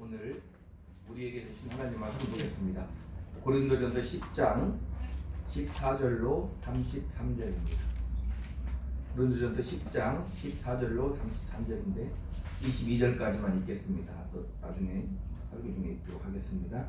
오늘 우리에게 주신 하나님 말씀 보겠습니다. 고린도전서 10장 14절로 33절입니다. 고린도전서 10장 14절로 33절인데 22절까지만 읽겠습니다. 또 나중에 설교 중에 읽도록 하겠습니다.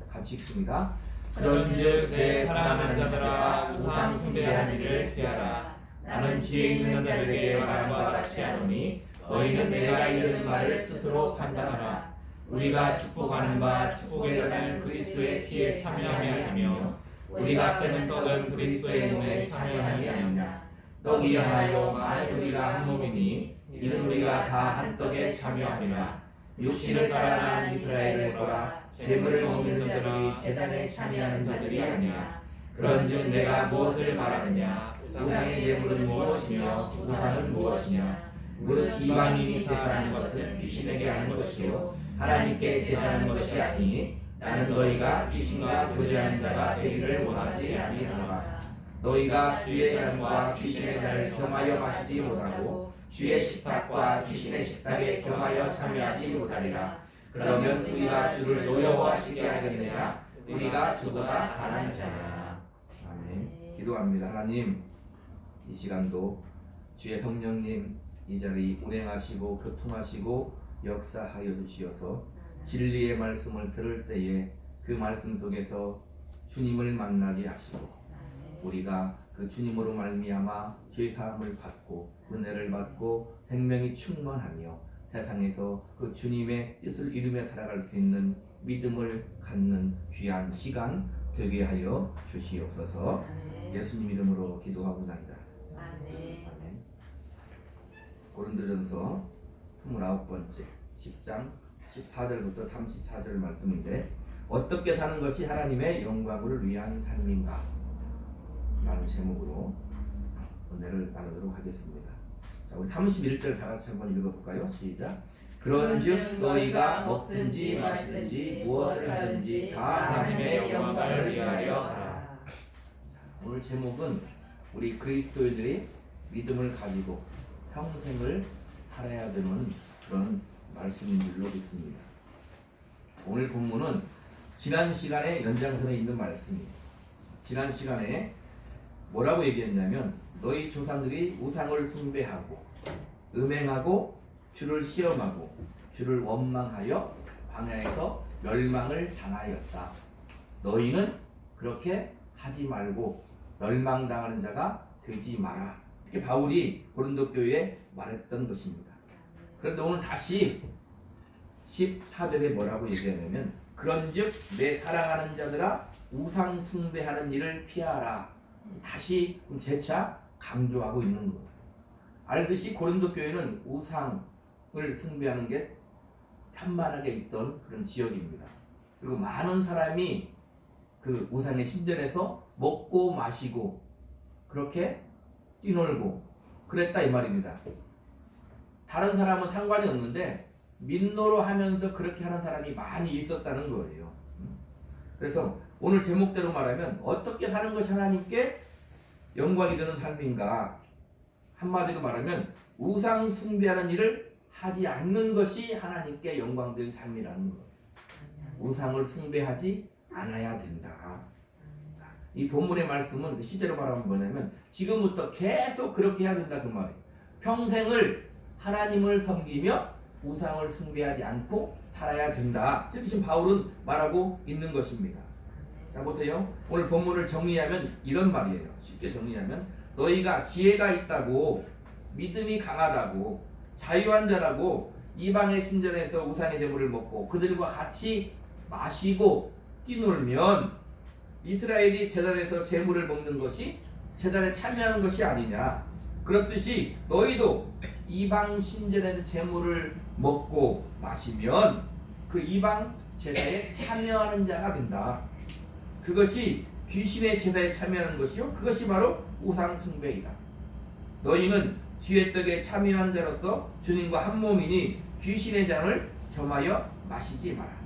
같이 읽습니다. 그런즉 내 사랑하는 자들아 우상 숭배하는 일을 피하라. 나는 지혜 있는 자들에게 말한 바 같이 하노니 너희는 내가 이르는 말을 스스로 판단하라. 우리가 축복하는 바 축복의 자는 그리스도의 피에 참여함이 아니며 우리가 떼는 떡은 그리스도의 몸에 참여함이 아니냐. 떡이 하나요 만일 우리가 한 몸이니 이는 우리가 다 한 떡에 참여함이라. 육신을 따라 난 이스라엘을 보라. 제물을 먹는 자들이 제단에 참여하는 자들이 아니냐. 그런즉 내가 무엇을 말하느냐. 우상의 제물은 무엇이며 우상은 무엇이냐. 무릇 이방인이 제사하는 것은 귀신에게 하는 것이요 하나님께 제사하는 것이 아니니 나는 너희가 귀신과 교제하는 자가 되기를 원하지 아니하노라. 너희가 주의 잔과 귀신의 잔을 겸하여 마시지 못하고 주의 식탁과 귀신의 식탁에 겸하여 참여하지 못하리라. 그러면 우리가 주를 노여워하시게 하겠느냐. 우리가 주보다 강한 자냐. 아멘. 기도합니다. 하나님, 이 시간도 주의 성령님 이 자리 운행하시고 교통하시고 역사하여 주시어서 진리의 말씀을 들을 때에 그 말씀 속에서 주님을 만나게 하시고 우리가 그 주님으로 말미암아 죄사함을 받고 은혜를 받고 생명이 충만하며 세상에서 그 주님의 뜻을 이루며 살아갈 수 있는 믿음을 갖는 귀한 시간 되게 하여 주시옵소서. 예수님 이름으로 기도하옵나이다. 아멘. 고린도전서 29번째 10장 14절부터 34절 말씀인데 어떻게 사는 것이 하나님의 영광을 위한 삶인가 라는 제목으로 은혜를 나누도록 하겠습니다. 자, 우리 31절 다 같이 한번 읽어볼까요? 시작. 그런즉 너희가 먹든지 마시든지 무엇을 하든지 다 하나님의 영광을 위하여 하라. 자, 오늘 제목은 우리 그리스도인들이 믿음을 가지고 평생을 살아야 되는 그런 말씀인 줄로 믿습니다. 오늘 본문은 지난 시간에 연장선에 있는 말씀이에요. 지난 시간에 뭐라고 얘기했냐면 너희 조상들이 우상을 숭배하고 음행하고 주를 시험하고 주를 원망하여 광야에서 멸망을 당하였다. 너희는 그렇게 하지 말고 멸망당하는 자가 되지 마라. 이렇게 바울이 고린도 교회에 말했던 것입니다. 그런데 오늘 다시 14절에 뭐라고 얘기하냐면 그런즉 내 사랑하는 자들아 우상 숭배하는 일을 피하라. 다시 재차 강조하고 있는 거예요. 알듯이 고린도 교회는 우상을 숭배하는 게 편만하게 있던 그런 지역입니다. 그리고 많은 사람이 그 우상의 신전에서 먹고 마시고 그렇게 뛰놀고 그랬다 이 말입니다. 다른 사람은 상관이 없는데 민노로 하면서 그렇게 하는 사람이 많이 있었다는 거예요. 그래서 오늘 제목대로 말하면 어떻게 사는 것이 하나님께 영광이 되는 삶인가. 한마디로 말하면 우상 숭배하는 일을 하지 않는 것이 하나님께 영광되는 삶이라는 거예요. 우상을 숭배하지 않아야 된다. 이 본문의 말씀은 시제로 말하면 뭐냐면 지금부터 계속 그렇게 해야 된다 그 말이에요. 평생을 하나님을 섬기며 우상을 숭배하지 않고 살아야 된다. 지금 바울은 말하고 있는 것입니다. 자 보세요. 오늘 본문을 정리하면 이런 말이에요. 쉽게 정리하면 너희가 지혜가 있다고 믿음이 강하다고 자유한 자라고 이방의 신전에서 우상의 제물을 먹고 그들과 같이 마시고 뛰놀면 이스라엘이 제단에서 제물을 먹는 것이 제단에 참여하는 것이 아니냐. 그렇듯이 너희도 이방 신전에서 제물을 먹고 마시면 그 이방 제사에 참여하는 자가 된다. 그것이 귀신의 제사에 참여하는 것이요 그것이 바로 우상 숭배이다. 너희는 주의 떡에 참여한 자로서 주님과 한 몸이니 귀신의 잔을 겸하여 마시지 마라.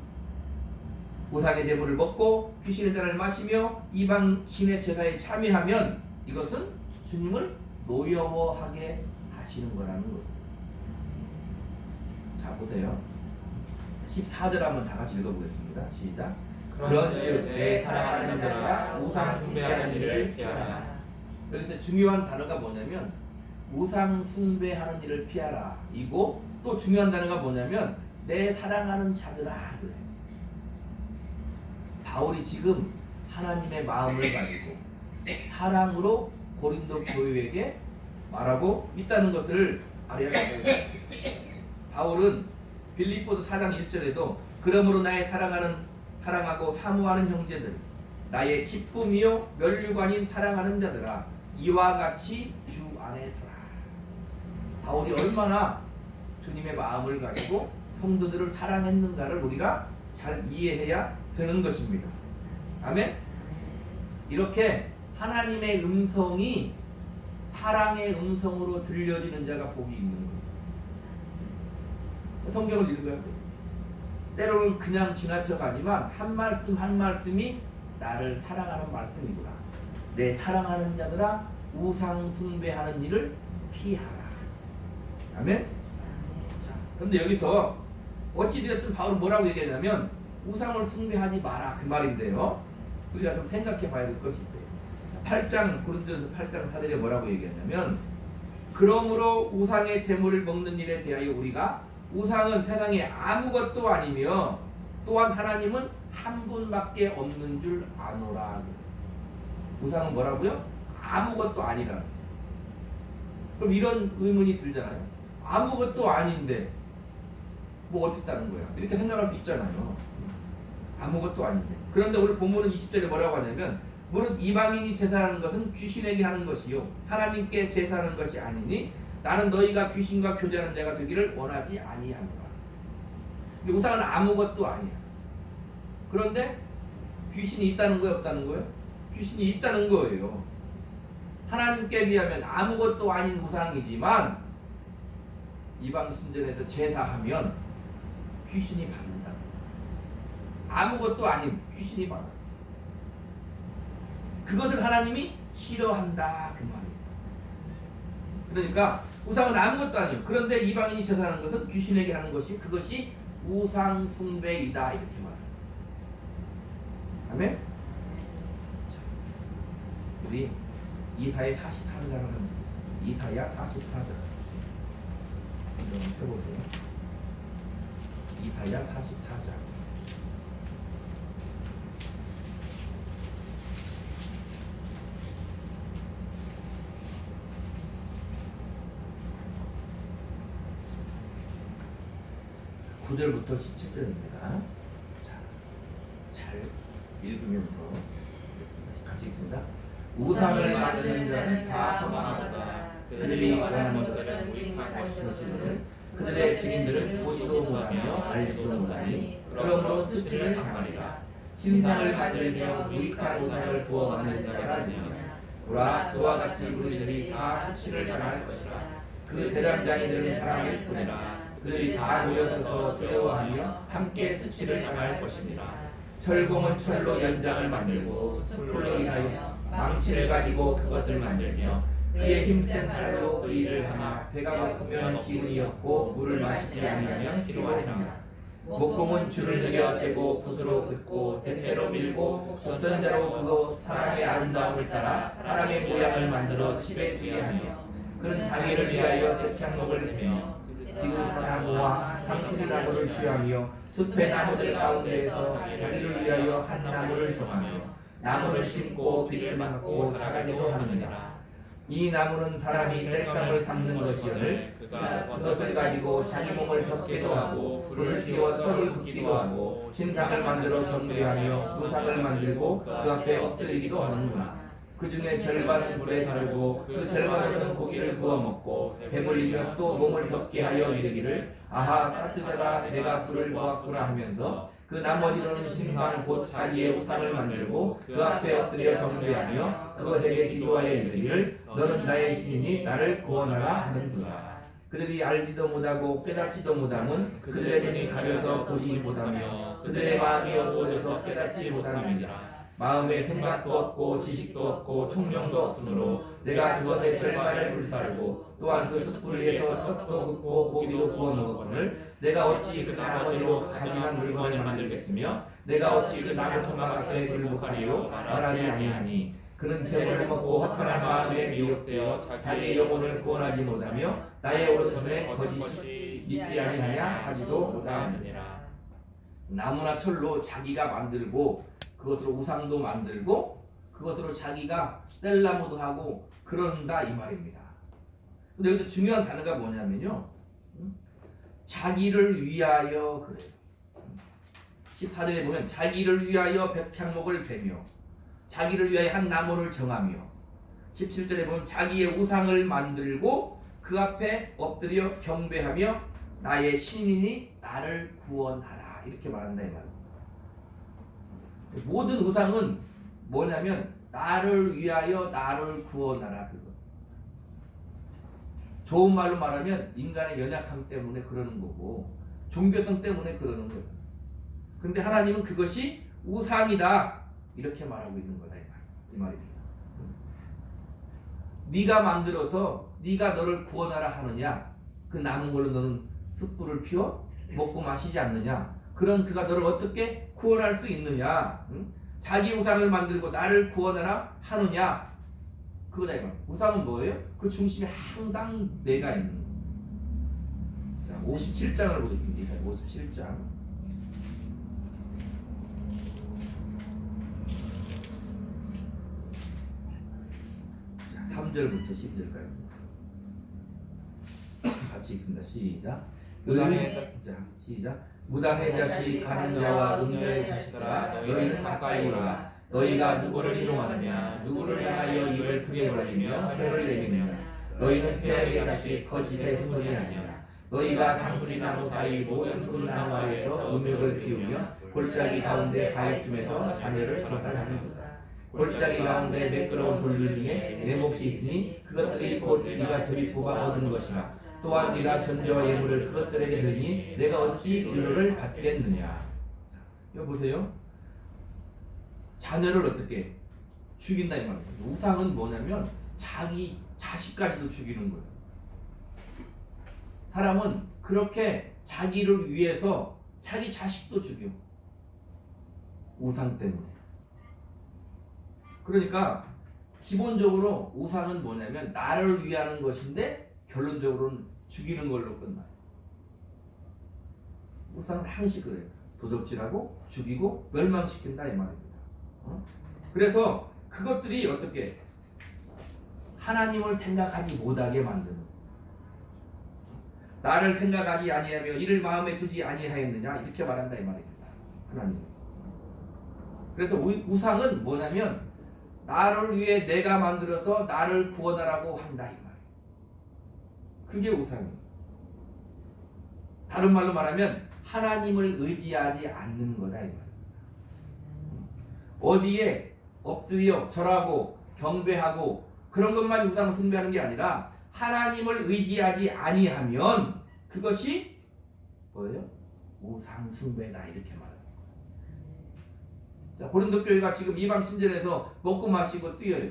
우상의 제물을 먹고 귀신의 잔을 마시며 이방 신의 제사에 참여하면 이것은 주님을 노여워하게 하시는 거라는 거예요. 자 보세요. 14절 한번 다 같이 읽어보겠습니다. 시작. 그런즉 내 사랑하는 자들아 우상 숭배하는 일을 피하라. 여기서 중요한 단어가 뭐냐면 우상 숭배하는 일을 피하라 이고 또 중요한 단어가 뭐냐면 내 사랑하는 자들아 그래. 바울이 지금 하나님의 마음을 가지고 사랑으로 고린도 교회에게 말하고 있다는 것을 알아야 합니다. 바울은 빌립보서 4장 1절에도 그러므로 나의 사랑하고 사모하는 형제들 나의 기쁨이요 면류관인 사랑하는 자들아 이와 같이 주 안에 서라. 바울이 얼마나 주님의 마음을 가지고 성도들을 사랑했는가를 우리가 잘 이해해야 되는 것입니다. 아멘. 이렇게 하나님의 음성이 사랑의 음성으로 들려지는 자가 복이 있는 거예요. 성경을 읽어야 돼요. 때로는 그냥 지나쳐 가지만 한 말씀 한 말씀이 나를 사랑하는 말씀이구나. 내 사랑하는 자들아 우상 숭배하는 일을 피하라. 아멘. 자, 그런데 여기서 어찌되었든 바울은 뭐라고 얘기하냐면 우상을 숭배하지 마라 그 말인데요. 우리가 좀 생각해 봐야 될 것이 있어요. 8장 고린도전서 8장 4절에 뭐라고 얘기하냐면 그러므로 우상의 제물을 먹는 일에 대하여 우리가 우상은 세상에 아무것도 아니며 또한 하나님은 한 분밖에 없는 줄 아노라. 우상은 뭐라고요? 아무것도 아니라. 그럼 이런 의문이 들잖아요. 아무것도 아닌데 뭐 어떻다는 거야? 이렇게 생각할 수 있잖아요. 아무것도 아닌데. 그런데 오늘 본문은 20절에 뭐라고 하냐면 무릇 이방인이 제사하는 것은 귀신에게 하는 것이요 하나님께 제사하는 것이 아니니 나는 너희가 귀신과 교제하는 자가 되기를 원하지 아니하노라. 근데 우상은 아무것도 아니야. 그런데 귀신이 있다는 거예요, 없다는 거예요? 귀신이 있다는 거예요. 하나님께 비하면 아무것도 아닌 우상이지만 이방 신전에서 제사하면 귀신이 받는다. 아무것도 아닌 귀신이 받아. 그것을 하나님이 싫어한다 그 말이에요. 그러니까 우상은 아무것도 아니에요. 그런데 이방인이 제사하는 것은 귀신에게 하는 것이 그것이 우상 숭배이다 이렇게 말해요. 아멘. 자, 우리 이사야 44장을 한번 보겠습니다. 이사야 44장 한번 펴보세요. 이사야 44장 9절부터 17절입니다. 자, 잘 읽으면서 읽겠습니다. 같이 읽습니다. 우상을 만드는 자는 다 허망하다. 그들이 원하는 것들은 우리 탓할 것이거늘 그들의 증인들은 보지도 못하며 알지도 못하니 그러므로 수치를 당하리라. 신상을 만들며 유익한 우상을 부어 만든 자가 누구냐. 보라 그와 같이 우리들이 다 수치를 당할 것이라. 그 대장장이들은 사람일 뿐이라. 그들이 다 모여서서 두려워하며 함께 수치를 당할 것입니다. 철공은 철로 연장을 만들고 숯불로 인하여 망치를 가지고 그것을 만들며 그의 힘센 팔로 그 일을 하나 배가 고프면 기운이 없고 물을 마시지 아니하면 피로하리라. 목공은 줄을 들여 재고 붓으로 긋고 대패로 밀고 젖전자로 그고 사람의 아름다움을 따라 사람의 모양을 만들어 집에 두게 하며 그는 자기를 위하여 백향목을 베며 디우사나무와 상수리나무를 취하며 숲의 나무들 가운데에서 자기를 위하여 한 나무를 정하며 나무를 심고 비를 맞고 자라기도 하느니라. 이 나무는 사람이 땔감을 삼는 것이오늘 그것을 가지고 자기 몸을 덮기도 하고 불을 피워 떡을 굽기도 하고 신상을 만들어 경배하며 부상을 만들고 그 앞에 엎드리기도 하는구나. 그 중에 절반은 불에 사르고 그 절반은 고기를 구워 먹고 배불리며 또 몸을 덮게 하여 이르기를 아하 따뜻하다 내가 불을 보았구나 하면서 그 나머지로는 신상 곧 자기의 우상을 만들고 그 앞에 엎드려 경배하며 그것에게 기도하여 이르기를 너는 나의 신이니 나를 구원하라 하는구나. 그들이 알지도 못하고 깨닫지도 못함은 그들의 눈이 가려서 보지 못하며 그들의 마음이 어두워져서 깨닫지 못함이니라. 마음에 생각도 없고 지식도 없고 총명도 없으므로 내가 그것의 절반을 불사르고 또한 그 숯불 위에서 떡도 굽고 고기도 구워 먹었거늘 내가 어찌 그 나머지로 가증한 물건을 만들겠으며 내가 어찌 그 나무 토막 앞에 굴복하리요 말하지 아니하니 그는 재물을 먹고 허탄한 마음에 미혹되어 자기의 영혼을 구원하지 못하며 나의 오른손에 거짓이 믿지 아니하냐 하지도 못하느니라. 나무나 철로 자기가 만들고 그것으로 우상도 만들고 그것으로 자기가 뗄나무도 하고 그런다 이 말입니다. 근데 여기서 중요한 단어가 뭐냐면요, 자기를 위하여 그래요. 14절에 보면 자기를 위하여 백향목을 베며 자기를 위하여 한 나무를 정하며 17절에 보면 자기의 우상을 만들고 그 앞에 엎드려 경배하며 나의 신인이 나를 구원하라 이렇게 말한다 이 말입니다. 모든 우상은 뭐냐면 나를 위하여 나를 구원하라 그거. 좋은 말로 말하면 인간의 연약함 때문에 그러는 거고 종교성 때문에 그러는 거예요. 근데 하나님은 그것이 우상이다 이렇게 말하고 있는 거다 이 말입니다. 네가 만들어서 네가 너를 구원하라 하느냐? 그 남은 걸로 너는 숯불을 피워 먹고 마시지 않느냐? 그런 그가 너를 어떻게 구원할 수 있느냐? 자기 우상을 만들고 나를 구원하라 하느냐? 그거다 이 말. 우상은 뭐예요? 그 중심에 항상 내가 있는 거. 자, 57장을 보겠습니다. 57장. 자, 3절부터 10절까지. 같이 읽습니다. 시작. 자, 시작. 무당의 자식, 가는 자와 음녀의 자식들아, 너희는 가까이 오라. 너희가 누구를 희롱하느냐? 누구를 향하여 입을 크게 벌리며 혀를 내미느냐? 너희는 폐역의 자식, 거짓의 후손이 아니냐? 너희가 상수리 나무 사이 모든 푸른 나무 아래에서 음욕을 피우며 골짜기 가운데 바위틈에서 자녀를 거살하는도다. 골짜기 가운데 매끄러운 돌들 중에 내 몫이 있으니 그것들이 곧 네가 제비 뽑아 얻은 것이라. 또한 네가 전제와 예물을 그것들에게 드리니 내가 어찌 의료를 받겠느냐. 이거 보세요. 자녀를 어떻게 죽인다 이 말이에요. 우상은 뭐냐면 자기 자식까지도 죽이는 거예요. 사람은 그렇게 자기를 위해서 자기 자식도 죽여. 우상 때문에. 그러니까 기본적으로 우상은 뭐냐면 나를 위하는 것인데 결론적으로는 죽이는 걸로 끝나요. 우상은 항시 그래요. 도둑질하고 죽이고 멸망시킨다 이 말입니다. 그래서 그것들이 어떻게 하나님을 생각하지 못하게 만드는, 나를 생각하지 아니하며 이를 마음에 두지 아니하였느냐 이렇게 말한다 이 말입니다. 하나님. 그래서 우상은 뭐냐면 나를 위해 내가 만들어서 나를 구원하라고 한다 이 말. 그게 우상이에요. 다른 말로 말하면 하나님을 의지하지 않는 거다 이 말. 어디에 엎드려 절하고 경배하고 그런 것만 우상을 숭배하는 게 아니라 하나님을 의지하지 아니하면 그것이 뭐예요? 우상 숭배다 이렇게 말합니다. 자, 고린도 교회가 지금 이방 신전에서 먹고 마시고 뛰어요.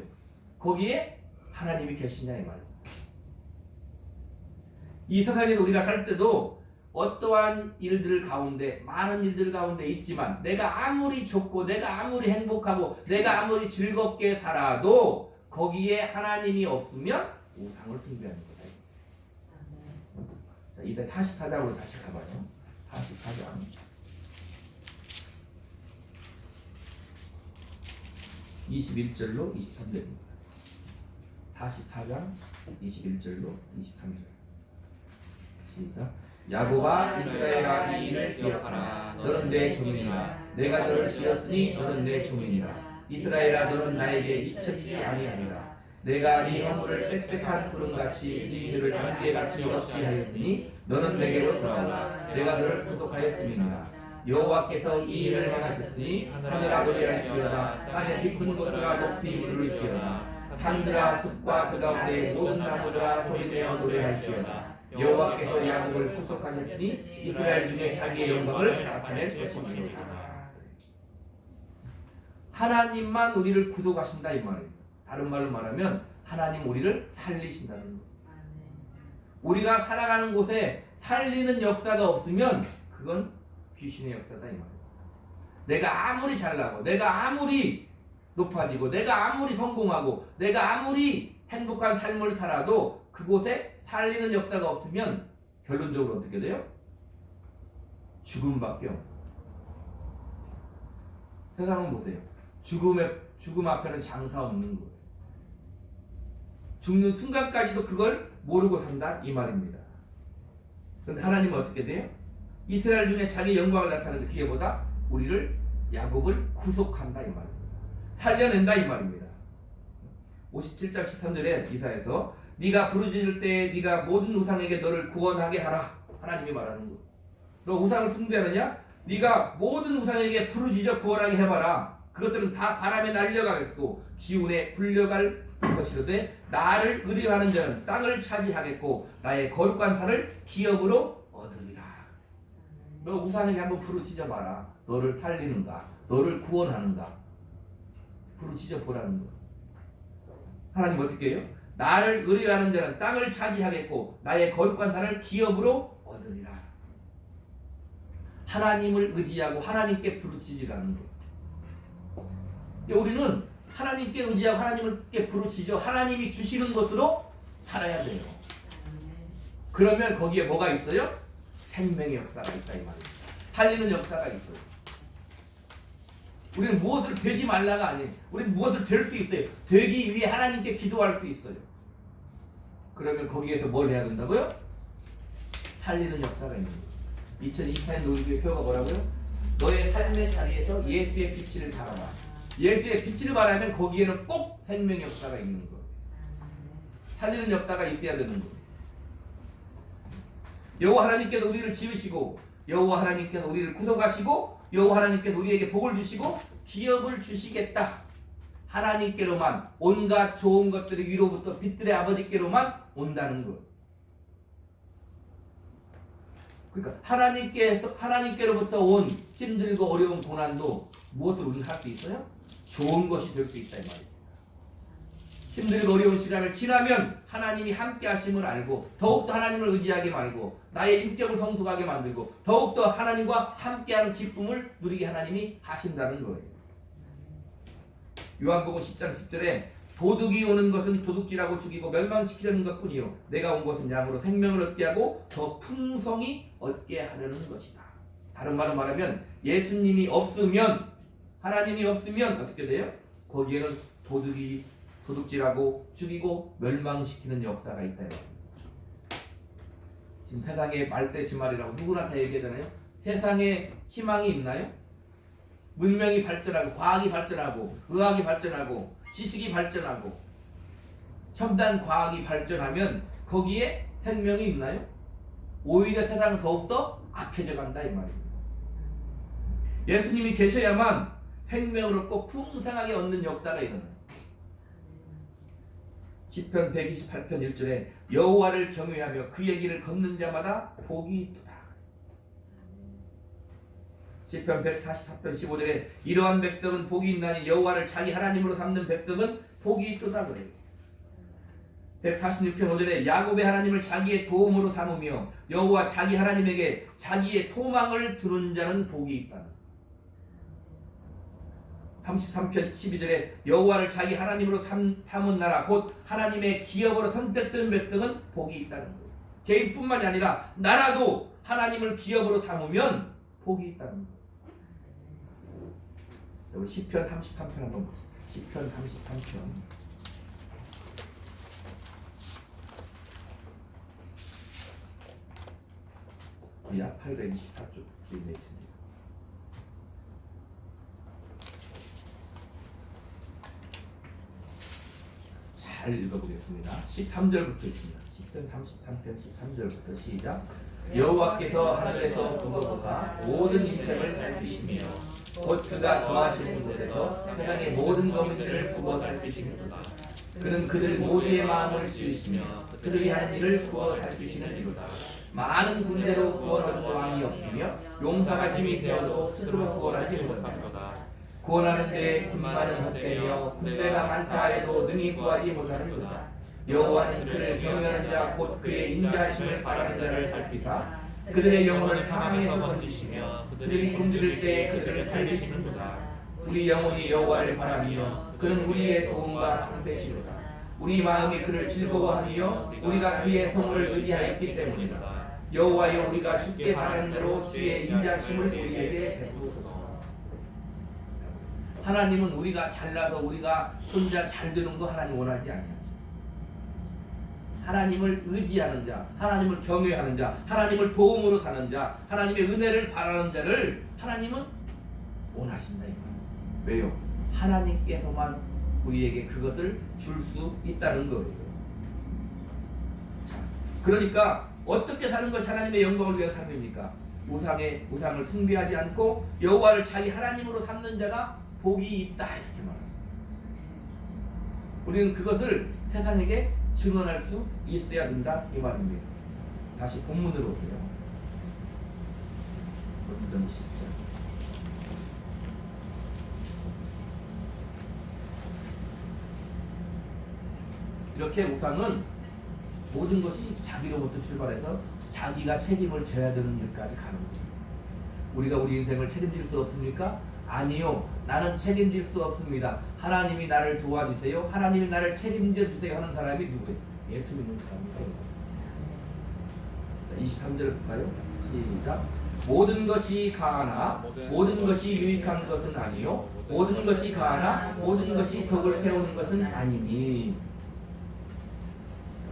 거기에 하나님이 계시냐 이 말입니다. 이 세상에서 우리가 살 때도 어떠한 일들 가운데 많은 일들 가운데 있지만 내가 아무리 좋고 내가 아무리 행복하고 내가 아무리 즐겁게 살아도 거기에 하나님이 없으면 우상을 숭배하는 거다. 자, 이제 44장으로 다시 가봐요. 44장 21절로 23절입니다. 44장 21절로 23절. 시작. 야곱아 이스라엘아 이 일을 기억하라. 너는 내 종이니라. 내가 너를 지었으니 너는 내 종이니라. 이스라엘아 너는 나에게 잊혀지지 아니하리라. 내가 네 허물을 빽빽한 구름같이 네 죄를 안개같이 없이 하였으니 너는 내게로 돌아오라. 내가 너를 구속하였음이니라. 여호와께서 이 일을 행하셨으니 하늘아 노래할지어다. 땅의 깊은 곳들아 높이 부를지어다. 산들아 숲과 그 가운데 모든 나무들아 소리내어 노래할지어다. 여호와께서 야곱을 구속하셨으니 이스라엘 중에 자기의 영광을 나타낼 것입니다. 하나님만 우리를 구속하신다 이 말이에요. 다른 말로 말하면 하나님 우리를 살리신다는 거예요. 우리가 살아가는 곳에 살리는 역사가 없으면 그건 귀신의 역사다 이 말이에요. 내가 아무리 잘나고 내가 아무리 높아지고 내가 아무리 성공하고 내가 아무리 행복한 삶을 살아도 그곳에 살리는 역사가 없으면 결론적으로 어떻게 돼요? 죽음밖에 없어요. 세상은 보세요. 죽음 앞에는 장사 없는 거예요. 죽는 순간까지도 그걸 모르고 산다 이 말입니다. 그런데 하나님은 어떻게 돼요? 이스라엘 중에 자기 영광을 나타내는데 그게 뭐다? 우리를 야곱을 구속한다 이 말입니다. 살려낸다 이 말입니다. 57장 13절에 이사야서 네가 부르짖을 때에 네가 모든 우상에게 너를 구원하게 하라. 하나님이 말하는 거. 너 우상을 숭배하느냐? 네가 모든 우상에게 부르짖어 구원하게 해봐라. 그것들은 다 바람에 날려가겠고 기운에 불려갈 것이로되 나를 의뢰하는 자는 땅을 차지하겠고 나의 거룩한 산을 기업으로 얻으리라. 너 우상에게 한번 부르짖어 봐라. 너를 살리는가? 너를 구원하는가? 부르짖어 보라는 거. 하나님 어떻게 해요? 나를 의뢰하는 자는 땅을 차지하겠고 나의 거룩한 산을 기업으로 얻으리라. 하나님을 의지하고 하나님께 부르짖으라는 거. 우리는 하나님께 의지하고 하나님께 부르짖어 하나님이 주시는 것으로 살아야 돼요. 그러면 거기에 뭐가 있어요? 생명의 역사가 있다 이 말입니다. 살리는 역사가 있어요. 우리는 무엇을 되지 말라가 아니에요. 우리는 무엇을 될 수 있어요. 되기 위해 하나님께 기도할 수 있어요. 그러면 거기에서 뭘 해야 된다고요? 살리는 역사가 있는 거예요. 2024년 노을교회 표가 뭐라고요? 너의 삶의 자리에서 예수의 빛을 발하라. 예수의 빛을 발하면 거기에는 꼭 생명의 역사가 있는 거예요. 살리는 역사가 있어야 되는 거예요. 여호와 하나님께서 우리를 지으시고 여호와 하나님께서 우리를 구속하시고 여호와 하나님께서 우리에게 복을 주시고 기업을 주시겠다. 하나님께로만 온갖 좋은 것들이 위로부터 빛들의 아버지께로만 온다는 것. 그러니까 하나님께로부터 온 힘들고 어려운 고난도 무엇을 우리는 할 수 있어요? 좋은 것이 될 수 있다 이 말이에요. 힘들고 어려운 시간을 지나면 하나님이 함께 하심을 알고 더욱더 하나님을 의지하게 말고 나의 인격을 성숙하게 만들고 더욱더 하나님과 함께하는 기쁨을 누리게 하나님이 하신다는 거예요. 요한복음 10장 10절에 도둑이 오는 것은 도둑질하고 죽이고 멸망시키려는 것뿐이요 내가 온 것은 양으로 생명을 얻게 하고 더 풍성히 얻게 하려는 것이다. 다른 말로 말하면 예수님이 없으면 하나님이 없으면 어떻게 돼요? 거기에는 도둑질하고 죽이고 멸망시키는 역사가 있다. 지금 세상에 말대지말이라고 누구나 다 얘기하잖아요. 세상에 희망이 있나요? 문명이 발전하고 과학이 발전하고 의학이 발전하고 지식이 발전하고 첨단 과학이 발전하면 거기에 생명이 있나요? 오히려 세상은 더욱더 악해져 간다 이 말입니다. 예수님이 계셔야만 생명으로 꼭 풍성하게 얻는 역사가 일어나요. 시편 128편 1절에 여호와를 경외하며 그의 길을 걷는 자마다 복이 있도다. 시편 144편 15절에 이러한 백성은 복이 있나니 여호와를 자기 하나님으로 삼는 백성은 복이 있도다 그래요. 146편 5절에 야곱의 하나님을 자기의 도움으로 삼으며 여호와 자기 하나님에게 자기의 소망을 두는 자는 복이 있다. 33편 12절에 여호와를 자기 하나님으로 삼은 나라 곧 하나님의 기업으로 선택된 백성은 복이 있다는 거예요. 개인뿐만이 아니라 나라도 하나님을 기업으로 삼으면 복이 있다는 거예요. 우리 시편 33편 한번 보자. 시편 33편 약 824쪽 기록되어 있습니다. 잘 읽어보겠습니다. 13절부터 있습니다. 시편 33편 13절부터 시작. 여호와께서 하늘에서 두고서사 모든 인생을 살피시며 곧 그가 거하시는 곳에서 세상의 모든 거민들을 두고 살피시는도다. 그는 그들 모두의 마음을 지으시며 그들이 하는 일을 구워 살피시는 이로다. 많은 군대로 구원하는 왕이 없으며 용사가 짐이 되어도 스스로 구원하지 못하노라. 구원하는데 군마는 헛되며 군대가 많다 해도 능히 구하지 못하는도다. 여호와는 그를 경외하는 자 곧 그의 인자심을 바라는 자를 살피사 그들의 영혼을 사망에서 건지시며 그들이 굶주릴 때 그들을 살리시는도다. 우리 영혼이 여호와를 바라며 그는 우리의 도움과 방패시로다. 우리 마음이 그를 즐거워하며 우리가 그의 성을 의지하였기 때문이다. 여호와여 우리가 주께 바라는 대로 주의 인자심을 우리에게 베푸소서. 하나님은 우리가 잘나서 우리가 혼자 잘 되는 거 하나님 원하지 않아요. 하나님을 의지하는 자, 하나님을 경외하는 자, 하나님을 도움으로 사는 자, 하나님의 은혜를 바라는 자를 하나님은 원하신다. 왜요? 하나님께서만 우리에게 그것을 줄 수 있다는 거예요. 자, 그러니까 어떻게 사는 것이 하나님의 영광을 위한 삶입니까? 우상을 숭배하지 않고 여호와를 자기 하나님으로 삼는 자가 복이 있다 이렇게 말합니다. 우리는 그것을 세상에게 증언할 수 있어야 된다 이 말입니다. 다시 본문으로 오세요. 본문 10절. 이렇게 우상은 모든 것이 자기로부터 출발해서 자기가 책임을 져야 되는 일까지 가는 거예요. 우리가 우리 인생을 책임질 수 없습니까? 아니요. 나는 책임질 수 없습니다. 하나님이 나를 도와주세요. 하나님이 나를 책임져 주세요 하는 사람이 누구예요? 예수 믿는 사람이에요. 자, 23절 볼까요? 시작. 모든 것이 가하나 모든 것이 유익한 것은 아니요 모든 것이 가하나 모든 것이 덕을 세우는 것은 아니니.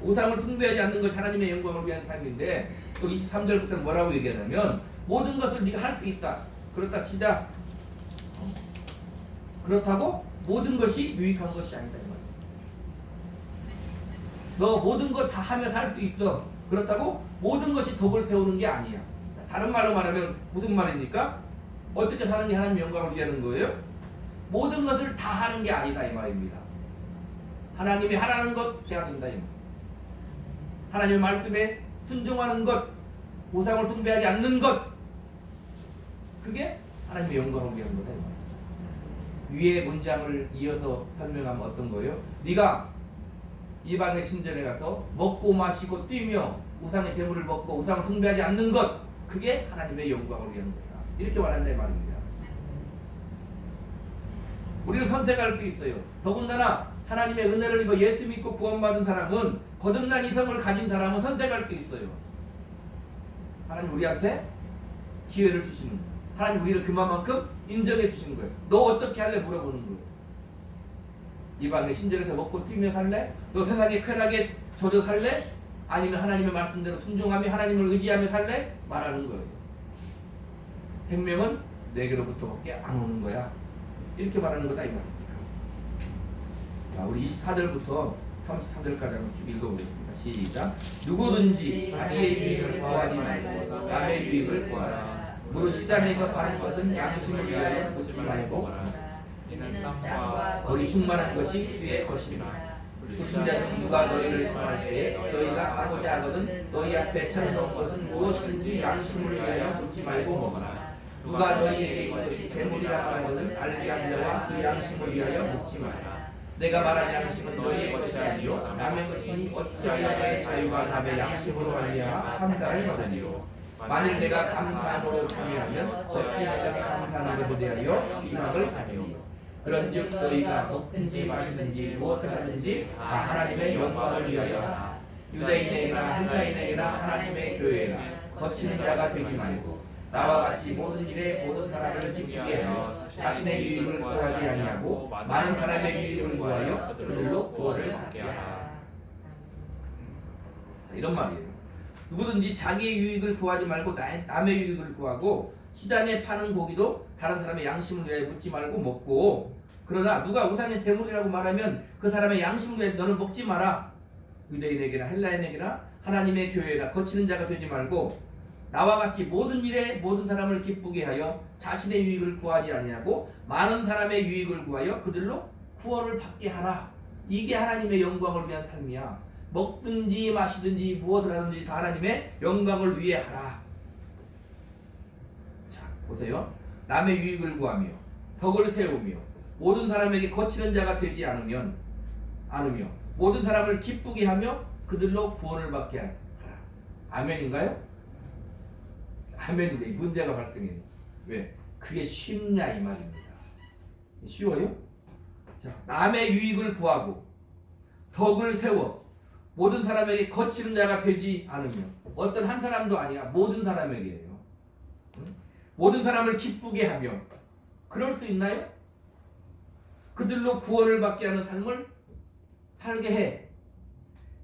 우상을 숭배하지 않는 것이 하나님의 영광을 위한 삶인데 또 23절부터는 뭐라고 얘기하냐면 모든 것을 네가 할 수 있다. 그렇다 치자. 그렇다고 모든 것이 유익한 것이 아니다. 너 모든 것 다 하면서 할 수 있어. 그렇다고 모든 것이 덕을 세우는 게 아니야. 다른 말로 말하면 무슨 말입니까? 어떻게 사는 게 하나님의 영광을 위하는 거예요? 모든 것을 다 하는 게 아니다 이 말입니다. 하나님이 하라는 것 해야 된다 이 말. 하나님의 말씀에 순종하는 것, 우상을 숭배하지 않는 것, 그게 하나님의 영광을 위한 거다. 위의 문장을 이어서 설명하면 어떤 거예요? 네가 이방의 신전에 가서 먹고 마시고 뛰며 우상의 재물을 먹고 우상을 숭배하지 않는 것, 그게 하나님의 영광을 위한 거다. 이렇게 말한다 이 말입니다. 우리는 선택할 수 있어요. 더군다나 하나님의 은혜를 입어 예수 믿고 구원받은 사람은 거듭난 이성을 가진 사람은 선택할 수 있어요. 하나님 우리한테 기회를 주시는 거예요. 하나님 우리를 그만큼 인정해 주시는 거예요. 너 어떻게 할래? 물어보는 거예요. 이방의 신전에서 먹고 뛰며 살래? 너 세상의 쾌락에 젖어 살래? 아니면 하나님의 말씀대로 순종하며 하나님을 의지하며 살래? 말하는 거예요. 생명은 내게로부터밖에 안 오는 거야. 이렇게 말하는 거다 이 말입니다. 자, 우리 24절부터 33절까지 한번 쭉 읽어보겠습니다. 시작. 누구든지 자기의 유익을 구하지 말고 남의 유익을 구하라. 무릇 시장에서 파는 것은 양심을 위하여 묻지 말고 거기 충만한 것이 주의 것이니라. 불신자는 누가 너희를 청할 때 너희가 가고자 하거든 너희 앞에 차려놓은 것은 무엇이든지 양심을 위하여 묻지 말고 먹어라. 누가 너희에게 이것이 재물이라 하거든 알게 한 자와 그 양심을 위하여 묻지 마라. 내가 말한 양심은 너희의 것이 아니요 남의 것이니 어찌하여 너의 자유가 남의 양심으로 말미암아 판단을 받으리요. 만일 내가 감사함으로 참여하면 어찌 내가 감사함으로 대하여 비방을 받으리요. 그런즉 너희가 먹든지 마시든지 무엇을 하든지 다 하나님의 영광을 위하여 하라. 유대인에게나 헬라인에게나 하나님의 교회나 거치는 자가 되지 말고 나와 같이 모든 일에 모든 사람을 기쁘게 하여 자신의 유익을 구하지 아니하고 많은 사람의 유익을 구하여 그들로 구원을 받게 하라. 자, 이런 말이에요. 누구든지 자기의 유익을 구하지 말고 남의 유익을 구하고 시장에 파는 고기도 다른 사람의 양심을 위하여 묻지 말고 먹고, 그러나 누가 우상의 재물이라고 말하면 그 사람의 양심을 위해 너는 먹지 마라. 유대인에게나 헬라인에게나 하나님의 교회나 거치는 자가 되지 말고 나와 같이 모든 일에 모든 사람을 기쁘게 하여 자신의 유익을 구하지 아니하고 많은 사람의 유익을 구하여 그들로 구원을 받게 하라. 이게 하나님의 영광을 위한 삶이야. 먹든지 마시든지 무엇을 하든지 다 하나님의 영광을 위해 하라. 자, 보세요. 남의 유익을 구하며 덕을 세우며 모든 사람에게 거치는 자가 되지 않으며 모든 사람을 기쁘게 하며 그들로 구원을 받게 하라. 아멘인가요? 아멘인데 문제가 발생해요. 왜? 그게 쉽냐 이 말입니다. 쉬워요? 자, 남의 유익을 구하고 덕을 세워 모든 사람에게 거치는 자가 되지 않으며 어떤 한 사람도 아니야. 모든 사람에게예요. 응? 모든 사람을 기쁘게 하며 그럴 수 있나요? 그들로 구원을 받게 하는 삶을 살게 해.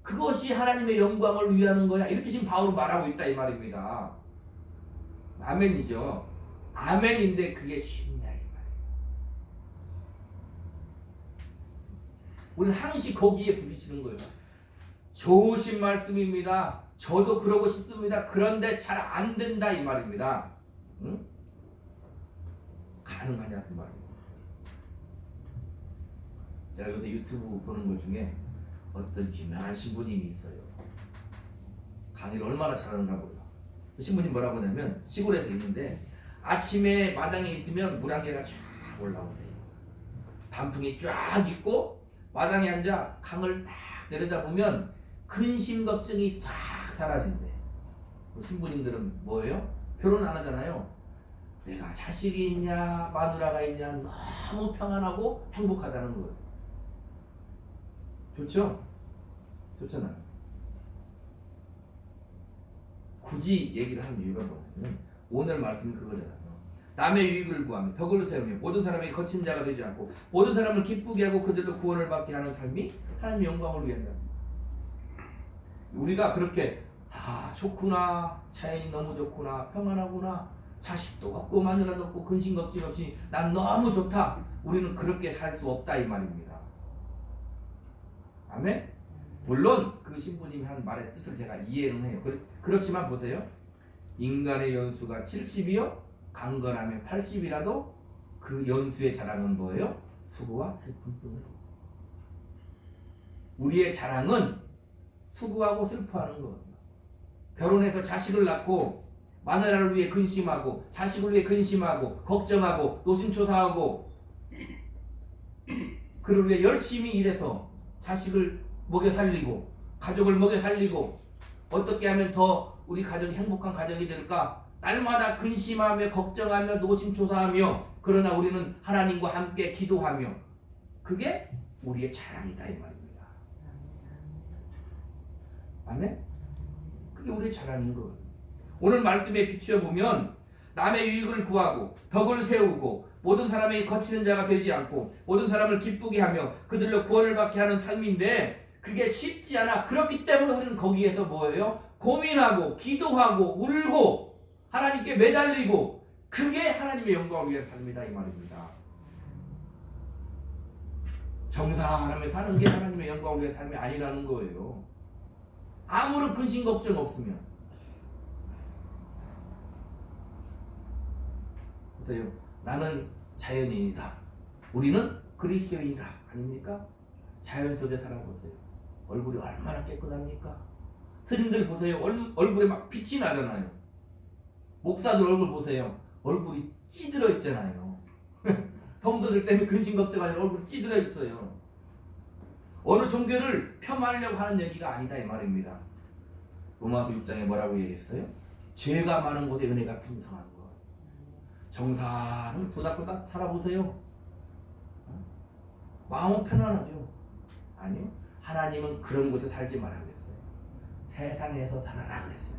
그것이 하나님의 영광을 위하는 거야. 이렇게 지금 바울은 말하고 있다 이 말입니다. 아멘이죠. 아멘인데 그게 쉽냐 이 말이에요. 우리는 항시 거기에 부딪히는 거예요. 좋으신 말씀입니다. 저도 그러고 싶습니다. 그런데 잘 안 된다 이 말입니다. 응? 가능하냐 그 말이에요. 제가 요새 유튜브 보는 것 중에 어떤 유명한 신부님이 있어요. 강의를 얼마나 잘하는가 몰라. 그 신부님 뭐라고 하냐면 시골에서 있는데 아침에 마당에 있으면 물 한 개가 쫙 올라오대요. 단풍이 쫙 있고 마당에 앉아 강을 딱 내려다보면 근심 걱정이 싹 사라진대. 신부님들은 뭐예요? 결혼 안 하잖아요. 내가 자식이 있냐 마누라가 있냐 너무 평안하고 행복하다는 거예요. 좋죠? 좋잖아요. 굳이 얘기를 하는 이유가 뭐냐면 오늘 말씀은 그거잖아요. 남의 유익을 구하며 덕을 세우며 모든 사람에게 거친 자가 되지 않고 모든 사람을 기쁘게 하고 그들도 구원을 받게 하는 삶이 하나님의 영광을 위한다. 우리가 그렇게 좋구나, 자연이 너무 좋구나, 평안하구나, 자식도 없고 마누라도 없고 근심 걱정 없이 난 너무 좋다. 우리는 그렇게 살 수 없다 이 말입니다. 아멘? 물론 그 신부님이 한 말의 뜻을 제가 이해는 해요. 그렇지만 보세요. 인간의 연수가 70이요 강건하면 80이라도 그 연수의 자랑은 뭐예요? 수고와 슬픔뿐이에요. 우리의 자랑은 수고하고 슬퍼하는 거예요. 결혼해서 자식을 낳고 마누라를 위해 근심하고 자식을 위해 근심하고 걱정하고 노심초사하고 그를 위해 열심히 일해서 자식을 먹여 살리고 가족을 먹여 살리고 어떻게 하면 더 우리 가족이 행복한 가족이 될까 날마다 근심하며 걱정하며 노심초사하며 그러나 우리는 하나님과 함께 기도하며 그게 우리의 자랑이다 이 말입니다. 아멘? 그게 우리의 자랑인 거예요. 오늘 말씀에 비추어 보면 남의 유익을 구하고 덕을 세우고 모든 사람에게 거치는 자가 되지 않고 모든 사람을 기쁘게 하며 그들로 구원을 받게 하는 삶인데 그게 쉽지 않아. 그렇기 때문에 우리는 거기에서 뭐예요? 고민하고 기도하고 울고 하나님께 매달리고 그게 하나님의 영광을 위한 삶이다 이 말입니다. 정사하며 사는 게 하나님의 영광을 위한 삶이 아니라는 거예요. 아무런 근심 걱정 없으면. 보세요. 나는 자연인이다. 우리는 그리스도인이다. 아닙니까? 자연 속에 살아보세요. 얼굴이 얼마나 깨끗합니까? 스님들 보세요. 얼굴에 막 빛이 나잖아요. 목사들 얼굴 보세요. 얼굴이 찌들어 있잖아요. 성도들 때문에 근심 걱정하는 얼굴이 찌들어 있어요. 어느 종교를 폄하하려고 하는 얘기가 아니다 이 말입니다. 로마서 6장에 뭐라고 얘기했어요? 죄가 많은 곳에 은혜가 풍성한 것. 정사는 도닥도닥 살아보세요. 마음은 편안하죠. 아니요. 하나님은 그런 곳에 살지 말라 그랬어요. 세상에서 살아라 그랬어요.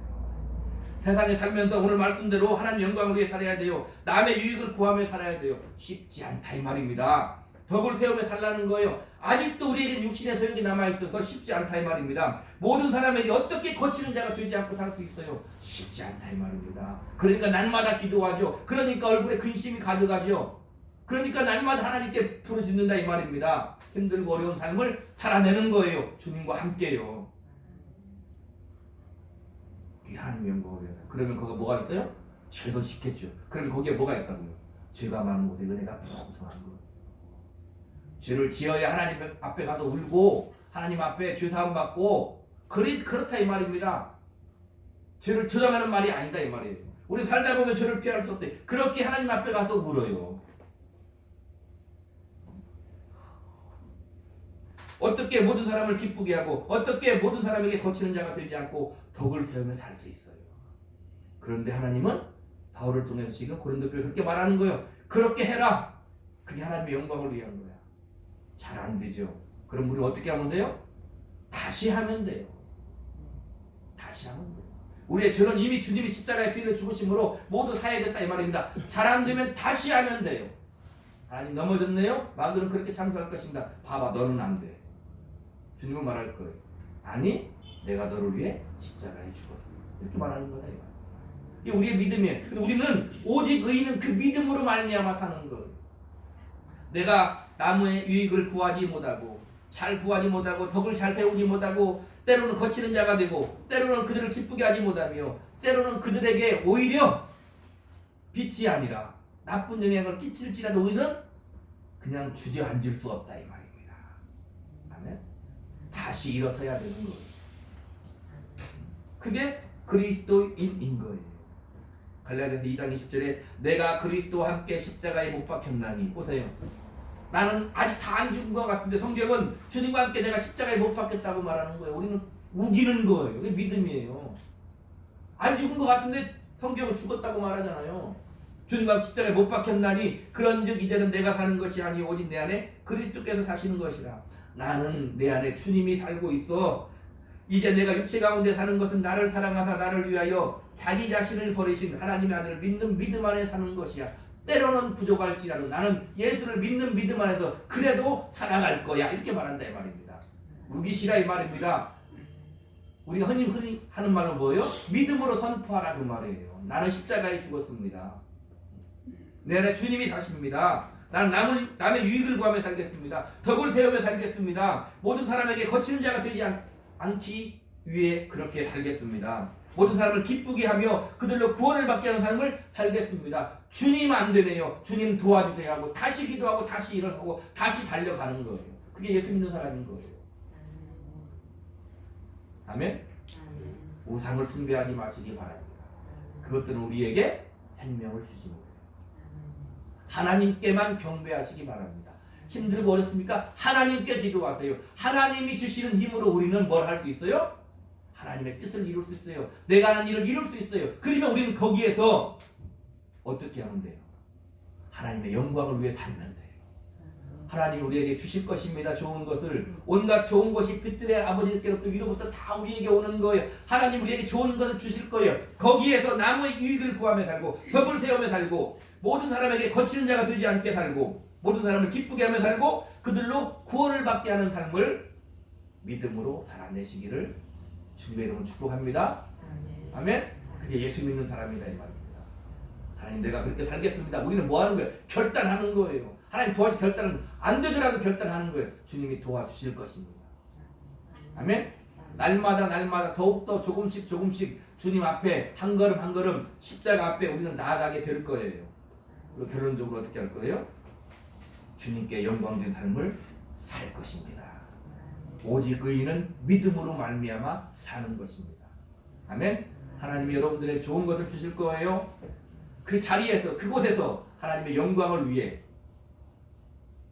세상에 살면서 오늘 말씀대로 하나님 영광을 위해 살아야 돼요. 남의 유익을 구하며 살아야 돼요. 쉽지 않다 이 말입니다. 덕을 세우며 살라는 거예요. 아직도 우리에겐 육신의 소욕이 남아있어서 쉽지 않다 이 말입니다. 모든 사람에게 어떻게 거치는 자가 되지 않고 살 수 있어요? 쉽지 않다 이 말입니다. 그러니까 날마다 기도하죠. 그러니까 얼굴에 근심이 가득하죠. 그러니까 날마다 하나님께 부르짖는다 이 말입니다. 힘들고 어려운 삶을 살아내는 거예요. 주님과 함께요. 이 하나님의 영광을 위하다. 그러면 거기에 뭐가 있어요? 죄도 짓겠죠. 그러면 거기에 뭐가 있다고요? 죄가 많은 곳에 은혜가 풍성한 것. 죄를 지어야 하나님 앞에 가서 울고 하나님 앞에 죄사함 받고 그렇다 이 말입니다. 죄를 조장하는 말이 아니다 이 말이에요. 우리 살다 보면 죄를 피할 수 없대. 그렇게 하나님 앞에 가서 울어요. 어떻게 모든 사람을 기쁘게 하고 어떻게 모든 사람에게 거치는 자가 되지 않고 덕을 세우며 살 수 있어요. 그런데 하나님은 바울을 통해서 지금 고린도 교회에 그렇게 말하는 거예요. 그렇게 해라. 그게 하나님의 영광을 위한 거야. 잘 안 되죠. 그럼 우리 어떻게 하면 돼요? 다시 하면 돼요. 다시 하면 돼요. 우리의 죄는 이미 주님이 십자가에 피를 죽으심으로 모두 사해졌다 이 말입니다. 잘 안 되면 다시 하면 돼요. 하나님 넘어졌네요? 마귀는 그렇게 참소할 것입니다. 봐봐, 너는 안 돼. 주님은 말할 거예요. 아니, 내가 너를 위해 십자가에 죽었어. 이렇게 말하는 거다 이거. 이게 우리의 믿음이에요. 근데 우리는 오직 의인은 그 믿음으로 말미암아 사는 거예요. 내가 남의 유익을 구하지 못하고 잘 구하지 못하고 덕을 잘 세우지 못하고 때로는 거치는 자가 되고 때로는 그들을 기쁘게 하지 못하며 때로는 그들에게 오히려 빛이 아니라 나쁜 영향을 끼칠지라도 우리는 그냥 주저앉을 수 없다 이 말입니다. 아멘. 다시 일어서야 되는 거예요. 그게 그리스도인인 거예요. 갈라디아서 2장 20절에 내가 그리스도와 함께 십자가에 못 박혔나니 보세요. 나는 아직 다 안 죽은 것 같은데 성경은 주님과 함께 내가 십자가에 못 박혔다고 말하는 거예요. 우리는 우기는 거예요. 이게 믿음이에요. 안 죽은 것 같은데 성경은 죽었다고 말하잖아요. 주님과 십자가에 못 박혔나니 그런즉 이제는 내가 사는 것이 아니요 오직 내 안에 그리스도께서 사시는 것이라. 나는 내 안에 주님이 살고 있어. 이제 내가 육체 가운데 사는 것은 나를 사랑하사 나를 위하여 자기 자신을 버리신 하나님의 아들을 믿는 믿음 안에 사는 것이야. 때로는 부족할지라도 나는 예수를 믿는 믿음 안에서 그래도 살아갈 거야. 이렇게 말한다 이 말입니다. 우기시라 이 말입니다. 우리가 흔히 하는 말로 뭐예요? 믿음으로 선포하라 그 말이에요. 나는 십자가에 죽었습니다. 내 안에 주님이 사십니다. 나는 남의 유익을 구하며 살겠습니다. 덕을 세우며 살겠습니다. 모든 사람에게 거치는 자가 되지 않기 위해 그렇게 살겠습니다. 모든 사람을 기쁘게 하며 그들로 구원을 받게 하는 삶을 살겠습니다. 주님 안 되네요. 주님 도와주세요 하고 다시 기도하고 다시 일어서고 다시 달려가는 거예요. 그게 예수 믿는 사람인 거예요. 아멘? 우상을 숭배하지 마시기 바랍니다. 그것들은 우리에게 생명을 주지 못해요. 하나님께만 경배하시기 바랍니다. 힘들고 어렵습니까? 하나님께 기도하세요. 하나님이 주시는 힘으로 우리는 뭘 할 수 있어요? 하나님의 뜻을 이룰 수 있어요. 내가 하는 일을 이룰 수 있어요. 그러면 우리는 거기에서 어떻게 하면 돼요? 하나님의 영광을 위해 살면 돼요. 하나님이 우리에게 주실 것입니다. 좋은 것을. 온갖 좋은 것이 빛들의 아버지께로부터 위로부터 다 우리에게 오는 거예요. 하나님 우리에게 좋은 것을 주실 거예요. 거기에서 남의 유익을 구하며 살고 덕을 세우며 살고 모든 사람에게 거치는 자가 되지 않게 살고 모든 사람을 기쁘게 하며 살고 그들로 구원을 받게 하는 삶을 믿음으로 살아내시기를 주님의 이름으로 축복합니다. 아멘. 그게 예수 믿는 사람이다 이 말입니다. 하나님 내가 그렇게 살겠습니다. 우리는 뭐 하는 거예요? 결단하는 거예요. 하나님 도와주 결단은 안 되더라도 결단하는 거예요. 주님이 도와주실 것입니다. 아멘. 날마다 더욱더 조금씩 주님 앞에 한 걸음 한 걸음 십자가 앞에 우리는 나아가게 될 거예요. 그리고 결론적으로 어떻게 할 거예요? 주님께 영광된 삶을 살 것입니다. 오직 의인은 믿음으로 말미암아 사는 것입니다. 아멘. 하나님이 여러분들의 좋은 것을 주실 거예요. 그 자리에서 그곳에서 하나님의 영광을 위해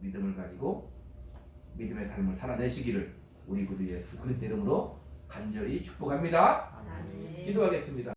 믿음을 가지고 믿음의 삶을 살아내시기를 우리 구주 예수 그리스도 이름으로 간절히 축복합니다. 기도하겠습니다.